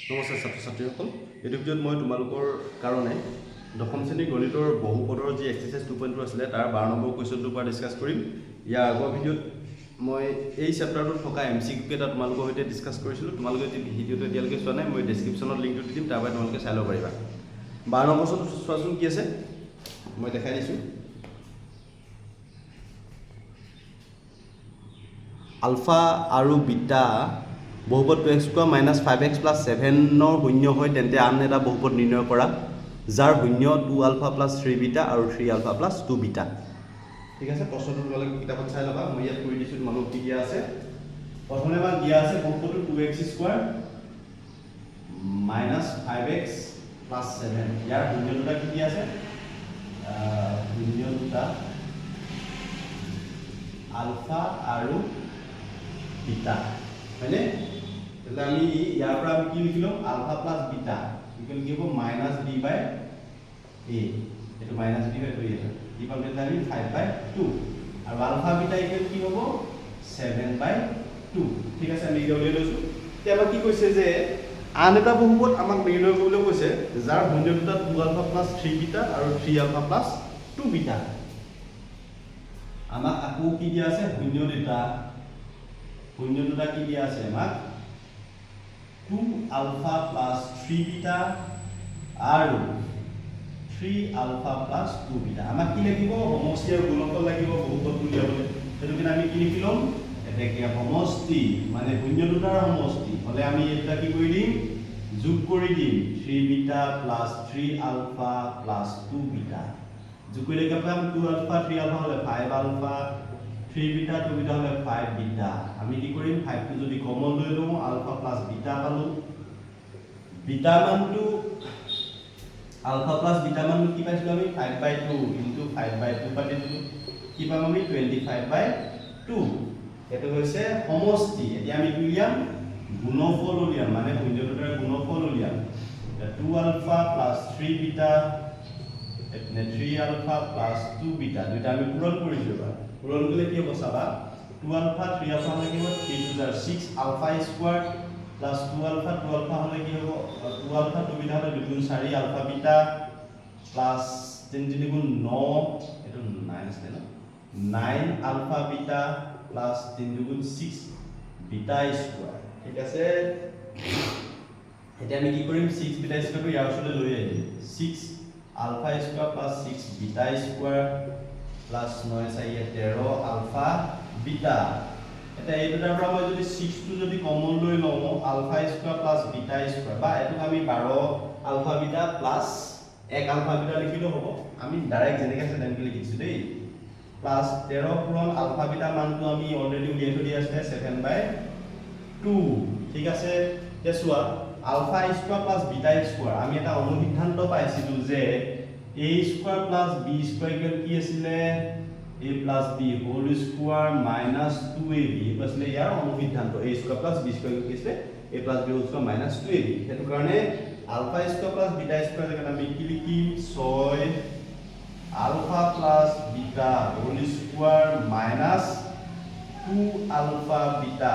নমস্কাৰ ছাত্ৰ ছাত্ৰীসকল, এইটো ভিডিঅ'ত মই তোমালোকৰ কাৰণে দশম শ্ৰেণীৰ গণিতৰ বহুপদৰ যি এক্সাৰচাইজ 2.2 আছিলে তাৰ 12 নম্বৰ কুৱেশ্যনটোৰ পৰা ডিছকাছ কৰিম। ইয়াৰ আগৰ ভিডিঅ'ত মই এই চেপ্টাৰটোত থকা MCQ কেইটা তোমালোকৰ সৈতে ডিছকাছ কৰিছিলোঁ। তোমালোকে যদি ভিডিঅ'টো এতিয়ালৈকে চোৱা নাই, মই ডেছক্ৰিপশ্যনত লিংকটো দি দিম, তাৰ পৰা তোমালোকে চাই ল'ব পাৰিবা। 12 নম্বৰ কুৱেশ্যনটো চোৱাচোন কি আছে, মই দেখাই দিছোঁ। আলফা আৰু বিটা বহুপদ 2x² - 5x + 7 শূন্য হয় তেন্তে আন এটা বহুপদ নিৰ্ণয় কৰা যাৰ শূন্য 2α + 3β আৰু 3α + 2β। ঠিক আছে, প্ৰশ্নটো তোমালোকে কিতাপত চাই ল'বা, মই ইয়াত কৰি দিছোঁ। তোমালোক কি দিয়া আছে, প্ৰথমে আমাক দিয়া আছে বহুপদটো 2x² - 5x + 7। ইয়াৰ শূন্য দুটা কি দিয়া আছে, শূন্য দুটা আলফা আৰু বিটা, হয়নে? তাহলে আমি ইয়াৰ পৰা আমি কি লিখিলো, আলফা প্লাস বিটা ইকুয়াল কি হ'ব -b/a। এটো -b/2 আছে ইকুয়াল টু আমি 5/2 আৰু আলফা বিটা ইকুয়াল কি হ'ব 7/2। ঠিক আছে, আমি উলিয়াই লৈছো। এতিয়া আমাক কি কৈছে যে আন এটা বহুপদ আমাক নিৰ্ণয় কৰিবলৈ কৈছে যাৰ শূন্য দুটা 2α + 3β আৰু 3α + 2β। আমাক আকৌ কি দিয়া আছে, শূন্য দুটা কি দিয়া আছে, আমাক 2α + 3β আৰু 3α + 2β। আমাক কি লাগিব, সমষ্টি আৰু গুণফল লাগিব বহুপদটো উলিয়াবলৈ। সেইটো কাৰণে আমি কি লিখি ল'ম, এটাকে সমষ্টি মানে শূন্য দুটাৰ সমষ্টি হ'লে আমি এটা কি কৰি দিম, যোগ কৰি দিম 3β + 3α + 2β। যোগ কৰিলে কি পাম, 2α 3α হ'লে 5α, 3β 2β হ'লে 5β। আমি কি কৰিম, 5 টো যদি কমন লৈ লওঁ, আলফা প্লাস বিটা পালো। বিটা মানটো আলফা প্লাস বিটা মানটো কি পাইছিলো আমি, 5/2 ইনটু 5/2 পাতি দিলো, কি পাম আমি 25/2। এটো হৈছে সমষ্টি। এতিয়া আমি কি উলিয়াম, গুণফল উলিয়াম, মানে শূন্য দুটাৰ গুণফল উলিয়াম। 2α + 3β 3α + 2β দুইটা আমি পূৰণ কৰিছো। এবাৰ পূৰণ কৰিলে কি হ'ব চাবা, 2α 3α হলে কি হ'ব 3 * 6 আলফা স্কয়ার প্লাস 2α 2α হলে কি হ'ব 2α 2β হলে 2 * 4 আলফা বিটা প্লাস 3 * 3 = 9, এটো 9 আছে না, 9 alpha beta plus 3 * 6 beta square. ঠিক আছে, এতিয়া আমি কি কৰিম, 6 বিটা স্কয়াৰটো ইয়াৰ ওচৰলৈ লৈ আহিম। 6 alpha square plus 6 beta square plus 9 * 4 13 alpha beta. এটা এই দুটাৰ পৰা মই যদি 6 টো যদি কমন লৈ লওঁ, alpha square plus beta square বা এটো আমি 12 alpha beta plus 1 alpha beta লিখিলেও হ'ব। আমি ডাইৰেক্ট যেনেকৈ আছে তেনেকৈ লিখিছো দেই। প্লাস 13 পূৰণ আলফা বিটা মানটো আমি অলৰেডি উলিয়াই থৈ দিয়া আছে 7/2। ঠিক আছে, এতিয়া চোৱা, alpha square plus beta square আমি এটা অনুসিদ্ধান্ত পাইছিলো যে a square plus b square equal কি আছিলে, a plus b whole square minus 2ab। আসলে ইয়াৰ অনুসিদ্ধান্ত a square plus b square কি আছে, a plus b whole square minus 2ab। সেইটো কাৰণে alpha square plus beta square এখানে আমি কি লিখিম, 6 alpha plus beta whole square minus 2 alpha beta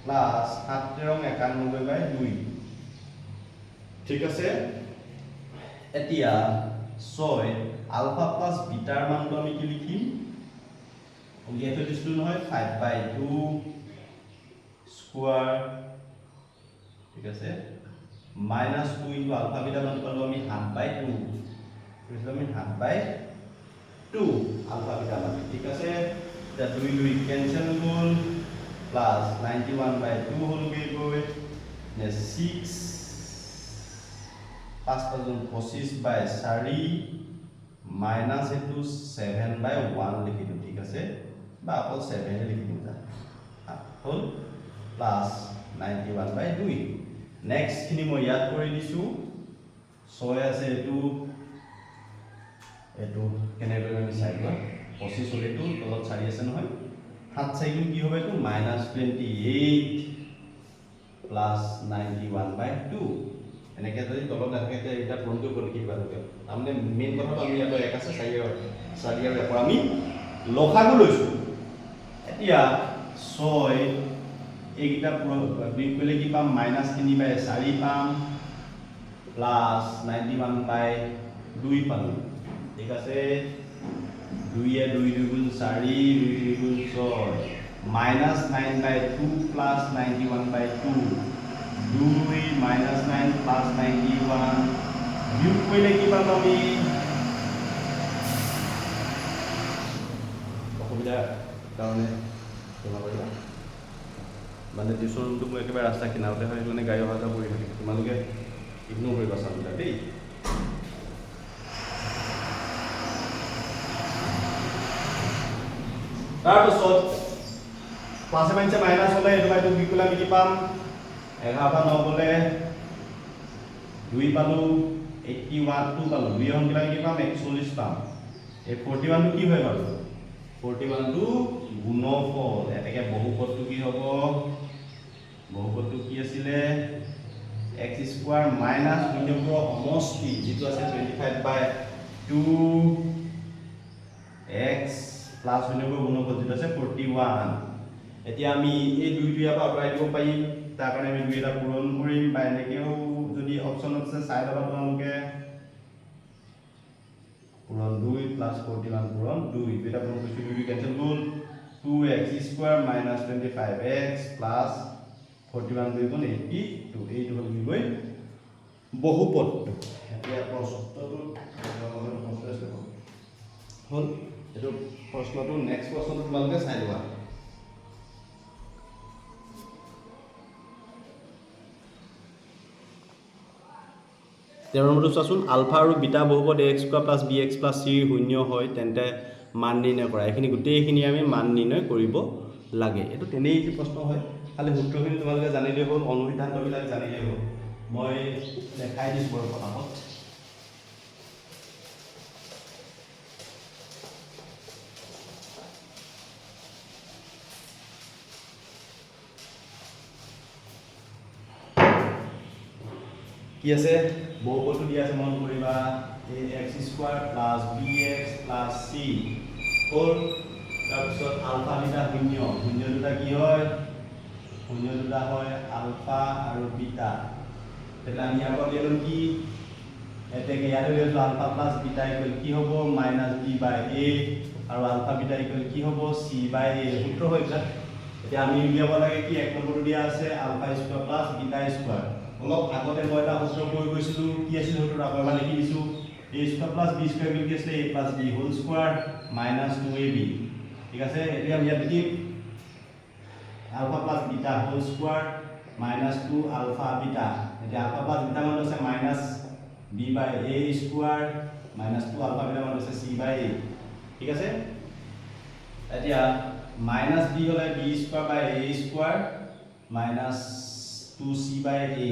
plus 7 91/2। ঠিক আছে, এতিয়া 6 আলফা প্লাস বিটাৰ মানটো আমি কি লিখিম, উলিয়াই থৈ দিছিলো নহয় 5/2 স্কয়ার। ঠিক আছে, -2 ইনটু আলফা বিটা মান পালো আমি 7/2, কৈছিলো আমি 7/2 আলফা বিটা মান। ঠিক আছে, এটা 2 কেনসেল গ'ল, প্লাস 91/2 হলগে গৈ 6 5 * 25/4 মাইনাস এটো 7/1 লিখি দিও। ঠিক আছে, বা অকল 7 লিখি দিও যা হল, প্লাস 91/2। নেক্সট খিনি মই ইয়াত কৰি দিছো, 6 আছে এটো কেনেকৈ আমি চাই লোৱা, 25 হলে তো তলত 4 আছে নহয়, 7 * 4 কি হবে, এটো -28 প্লাস 91/2। এনেকে যদি তলত থাকে এটা পূৰণ কৰিব লিখিব লাগে। তাৰমানে মেইন কথাটো আমি ইয়াত 1 আছে 4 আৰু 1 আমি লসাগু লৈছো। এতিয়া 6 এইকেইটা বিয়োগ কৰিলে কি পাম -3/4 পাম প্লাস 91/2 পালো ঠিক আছে 2 এ 2 2 গুণ 4 2 2 গুণ 6 -9/2 প্লাস 91/2 2 -9 প্লাস 91 বিয়োগ কৰিলে কি পাম আমি অসুবিধা কাৰণে ক্ষমা কৰিবা মানে টিউশ্যন ৰুমটো মই একেবাৰে ৰাস্তা কিনাৰতে হয় মানে গাড়ী অহা যোৱা কৰি থাকে তোমালোকে ইগনোৰ কৰিবা চাউণ্ডবিলাক দেই তাৰপিছত প্লাছে মাইনাছে মাইনাছ হ'লে এইটো বাইটো কি কৰিলে আমি কি পাম 11 পৰা 9 গ'লে 2 পালো 81 2 পালো 2 সংখ্যা আমি কি পাম 41 পাম এই 41 টো কি হয় বাৰু 41 টো গুণফল এটাকে বহুপদটো কি হ'ব বহুপদটো কি আছিলে x² মাইনাছ শূন্যকৰ সমষ্টি যেটো আছে 25/2 x প্লাস শূন্যকৰ গুণফল যেটো আছে 41 এতিয়া আমি এই দুইটো ইয়াৰ পৰা আঁতৰাই দিব পাৰিম তাৰ কাৰণে আমি দুই এটা পূৰণ কৰিম বা এনেকেও যদি অপচন আছে চাই ল'বা তোমালোকে পূৰণ 2 প্লাস 41 পূৰণ 2 দুইটা পূৰণ কৰিছো 2 কেনসেল গ'ল 2x² minus 25x plus 41 দুই গুণ 82 এইটো হ'ল কি গৈ বহুপদটো এতিয়া প্ৰশ্নটো হ'ল এইটো প্ৰশ্নটো নেক্সট প্ৰশ্নটো তোমালোকে চাই লোৱা 13 নম্বৰটো চাচোন আলফা আৰু বিটা বহুপদ ax² + bx + c শূন্য হয় তেন্তে মান নিৰ্ণয় কৰা এখিনি গোটেইখিনি আমি মান নিৰ্ণয় কৰিব লাগে এটো তেনেই কি প্ৰশ্ন হয় খালি সূত্ৰখিনি তোমালোকে জানিলে হ'ল অনুসিদ্ধান্তবিলাক জানিলে হ'ল মই দেখাই দিম বৰ ফটাফট কি আছে বহুপদটো দিয়া আছে মন কৰিবা ax² + bx + c হ'ল তাৰপিছত আলফা বিটা শূন্য শূন্য দুটা কি হয় শূন্য দুটা হয় আলফা আৰু বিটা তেতিয়া আমি ইয়াৰ পৰা লিখলো কি এতেকে ইয়াত লিখলো আলফা প্লাস বিটা ইকুৱেল কি হ'ব -b/a আৰু আলফা বিটা ইকুৱেল কি হ'ব c/a সূত্ৰ হৈ যায় এতিয়া আমি উলিয়াব লাগে কি এক নম্বৰটো দিয়া আছে আলফা² প্লাস বিটা² অলপ আগতে মই এটা সূত্ৰ প্ৰয়োগ কৰিছিলো কি আছিল সূত্ৰটো আকৌ এবাৰ লিখি দিছো a² প্লাস b² ইকুৱেল কি আছিল a plus b whole square minus 2ab ঠিক আছে এতিয়া আমি ইয়াত লিখিম alpha plus beta whole square minus 2 alpha beta এতিয়া আলফা প্লাস বিটা মান আছে minus b/a square minus 2 alpha beta মান আছে c/a ঠিক আছে এতিয়া মাইনাস b হলে b²/a² মাইনাস 2c/a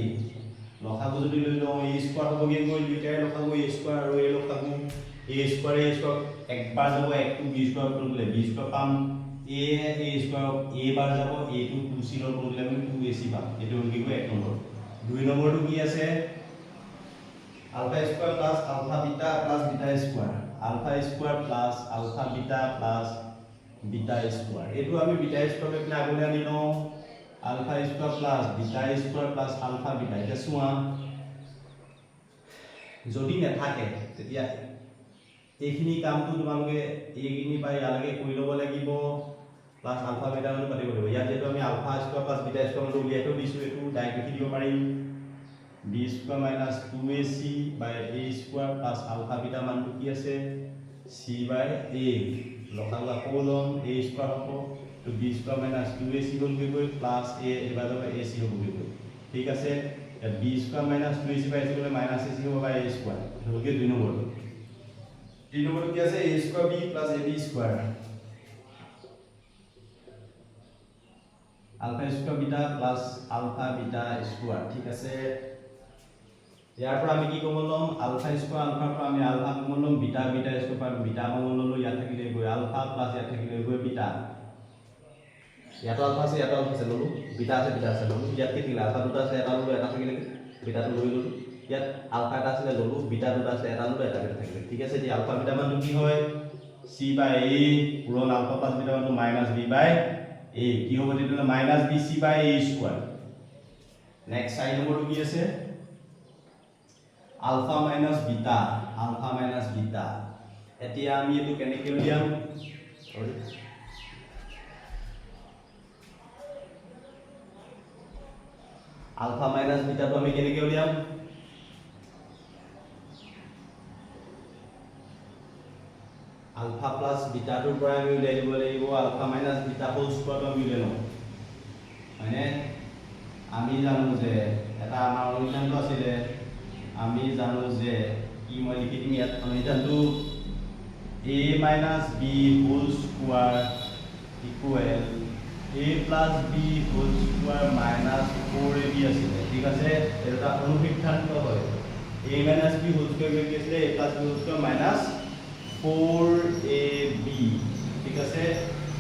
লসাগু যদি লৈ লওঁ a² হ'বগে গৈ দুইটাই লসাগু a² আৰু a লসাগু a² একবাৰ যাব একটো b² কৰিলে b² পাম a² বাৰ যাব a টো 2c ৰ কৰিলে আমি 2ac পাম এটো হ'ল কি গৈ এক নম্বৰ দুই নম্বৰটো কি আছে আলফা² plus ULFA beta plus বিটা² আলফা² plus ULFA beta plus বিটা² এটো আমি বিটা² লৈ পেলাই আগলৈ আনি লওঁ আলফা² প্লাস বিটা² প্লাস আলফা বিটা এটা চোৱা যদি নাথাকে তেতিয়া এইখিনি কামটো তোমালোকে এইখিনি পাই ইয়ালৈকে কৰি ল'ব লাগিব প্লাস আলফা বিটা মানে পাতিব লাগিব ইয়াত যেটো আমি আলফা² প্লাস বিটা² মানে উলিয়াইটো দিছো এটো ডাইৰেক্ট লিখি দিব পাৰিম b² minus 2ac/a² plus alpha beta মানটো কি আছে c/a লসাগু আকৌ লম a² হ'ব তো b² minus 2ac হ'ল কি গৈ প্লাস a এবাৰ যাব ac হ'ব কি গৈ ঠিক আছে b² minus 2ac/ac হ'লে minus ac হ'ব বাই a² হ'ল কি দুই নম্বৰটো তিন নম্বৰটো কি আছে a²b plus ab² আলফা² beta plus ULFA বিটা² ঠিক আছে ইয়াৰ পৰা আমি কি কমন লম আলফা² আলফাৰ পৰা আমি আলফা কমন লম বিটা² পৰা বিটা কমন ললো ইয়াত থাকিলে গৈ আলফা প্লাস ইয়াত থাকিলে গৈ বিটা ইয়াত আলফা আছে ললো বিটা আছে ললো ইয়াত কি থাকিলে আলফা দুটা আছে এটা ললো এটা থাকিলে বিটাটো লৈ ললো ইয়াত আলফা এটা আছে ললো বিটা দুটা আছে এটা ললো এটা থাকিলে ঠিক আছে এই আলফা বিটা মানটো কি হয় c/a পূৰণ আলফা প্লাস বিটা মানটো -b/a a কি হ'ব তেতিয়াহ'লে minus bc by a square next 4 নম্বৰটো কি আছে আলফা মাইনাছ বিটা এতিয়া আমি এইটো কেনেকৈ উলিয়াম আলফা মাইনাছ বিটাটো আমি কেনেকৈ উলিয়াম আলফা প্লাস বিটাটোৰ পৰা আমি উলিয়াই দিব লাগিব আলফা মাইনাছ বিটা হোল স্কোৱাৰটো আমি উলিয়াই লওঁ মানে আমি জানো যে এটা আমাৰ অনুমানটো আছিলে আমি জানো যে কি মই লিখি দিম ইয়াত অনুমানটো a minus b whole square equal a plus b whole square minus 4ab আছিলে ঠিক আছে এটা অনুসিদ্ধান্ত হয় a minus b whole square কি আছিলে a plus b whole square minus 4ab ঠিক আছে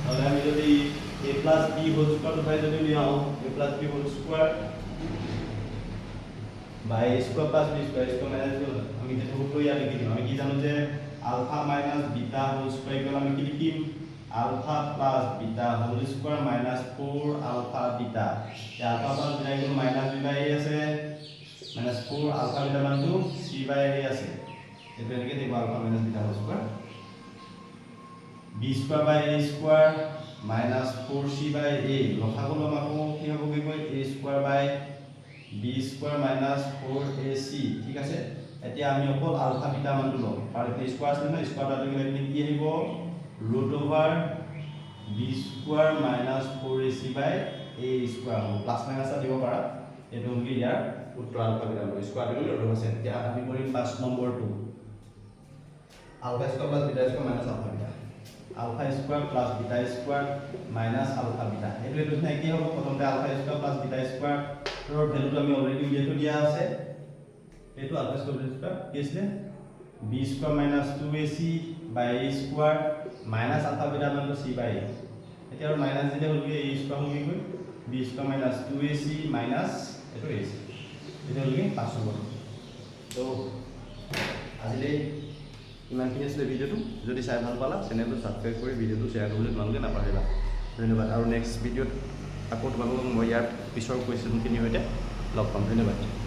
তাহলে আমি যদি a plus b whole square তো পাই যদি Leão a plus b whole square by a square plus b square minus আমি যেটা হলো ইয়া লিখি দিম আমি কি জানো যে alpha minus beta whole square equal আমি কি লিখিম alpha plus beta whole square minus 4 alpha beta alpha plus beta equal minus b by a আছে minus 4 alpha beta মানটো c by a আছে এটা লিখে দেব alpha minus beta whole square b square by a square minus 4c by a লসাগু লমাকো কি হ'ব কি কয় a square by b square minus 4ac ঠিক আছে এতিয়া আমি অকল আলফা বিটা মানটো লম আৰু এই স্কয়াৰ আছে না স্কয়াৰটো গলে কি আহিব √ over b square minus 4ac by a square plus minus দিব পাৰা এটো কি ইয়াৰ উত্তৰ আলফা বিটা লম স্কয়াৰটো গলে √ আছে এতিয়া আমি কৰিম 5 নম্বৰটো alpha square plus beta square minus alpha beta alpha square plus beta square minus alpha beta এটো নাই কি হ'ব প্ৰথমতে alpha square plus beta square ৰ ভ্যালুটো আমি অলৰেডি উলিয়াই দিয়া আছে এটো আলফা স্কয়ার কি আছে b square minus 2ac by a স্কয়ার minus আলফা বিটা মানটো c by a এতিয়া আৰু মাইনাস দিলে হ'ল কি a স্কয়ার হৈ গৈ b square minus 2ac minus এটো ac এটা হ'ল কি 5 নম্বৰ তো আজিলে ইমানখিনি আছিল ভিডিওটো যদি চাই ভাল পালা চেনেলটো সাবস্ক্ৰাইব কৰি ভিডিওটো শেয়াৰ কৰিবলৈ তোমালোকে নাপাহৰিবা ধন্যবাদ আৰু নেক্সট ভিডিওত আকৌ তোমালোকক মই ইয়াৰ পিছৰ কোৱেশ্চনখিনি হৈতে লগ পাম ধন্যবাদ